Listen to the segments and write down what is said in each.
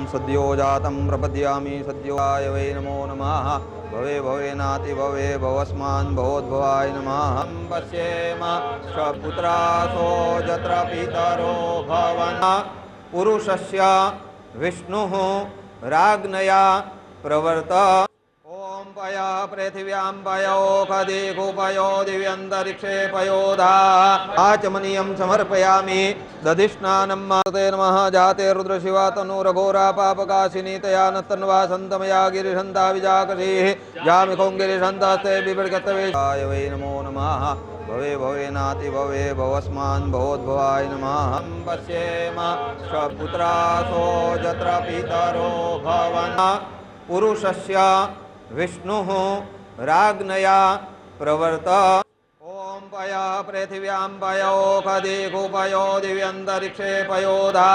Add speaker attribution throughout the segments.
Speaker 1: सद्यो जातं प्रपद्यामि सद्योय वै नमो नमः। भवे भवेनाति भवे भवस्मान् भवोद्भवाय नमः। पश्येम स्वपुत्रासो जत्र पितरो भवन् पुरुषस्य विष्णुः राज्ञया प्रवर्त। ओम पया पृथिव्यां पयोखदे गोपयो दिव्यन्तरिक्षे पयोधा आचमनीयं समर्पयामि। दधिस्नानं माते नमः। जाते रुद्रशिवा तनुरघोरा पापकाशिनी तया नतन्वा सन्तमया गिरिशन्ता विजाकशीः जामिखों गिरिशन्तास्ते बिभर्गतवेशाय वै नमो नमः। भवे भवेनाति भवे भवस्मान् भवोद्भवाय नमः। पश्येम स्वपुत्रासो जत्र पितरो भवन् पुरुषस्य विष्णुः राज्ञया प्रवर्त। ओम पया पृथिव्यां पयोखदे गोपयो दिव्यन्तरिक्षे पयोधा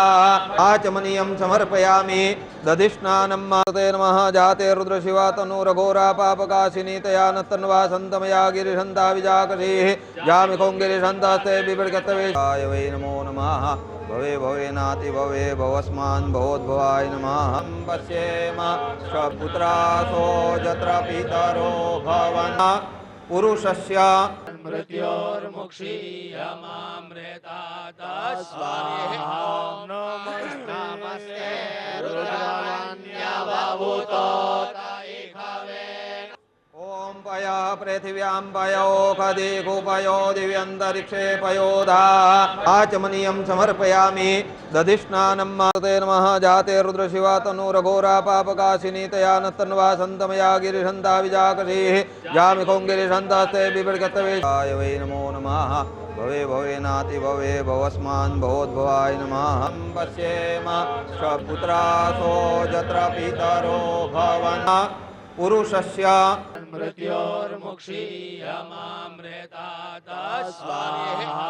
Speaker 1: आचमनीयं समर्पयामि। दधिस्नानं माते नमः। जाते रुद्रशिवा तनुरघोरा पापकाशिनी तया नतन्वा सन्तमया गिरिशन्ता विजाकशीः जामिखों गिरिशन्तास्ते बिभर्गतवेशाय वै नमो नमः। भवे भवेनाति भवे भवस्मान् भवोद्भवाय नमः। पश्येम स्वपुत्रासो जत्र पितरो भवन् पुरुषस्य
Speaker 2: मृत्योर्मुक्षीयमामृतात् स्वाहा। नमस्ते रुद्रमन्यवभूतो ओम पया पृथिव्यां पयोखदे गोपयो दिव्यन्तरिक्षे पयोधा आचमनीयं समर्पयामि। दधिस्नानं माते नमः। जाते रुद्रशिवा तनुरघोरा पापकाशिनी तया नतन्वा सन्तमया गिरिशन्ता विजाकशीः जामिखों गिरिशन्तास्ते बिभर्गतवेशाय वै नमो नमः। भवे भवेनाति भवे भवस्मान् भवोद्भवाय नमः। पश्येम स्वपुत्रासो जत्र पितरो भवन् पुरुषस्य
Speaker 3: मृत्योर्मुक्षीयमामृतात् स्वाहा।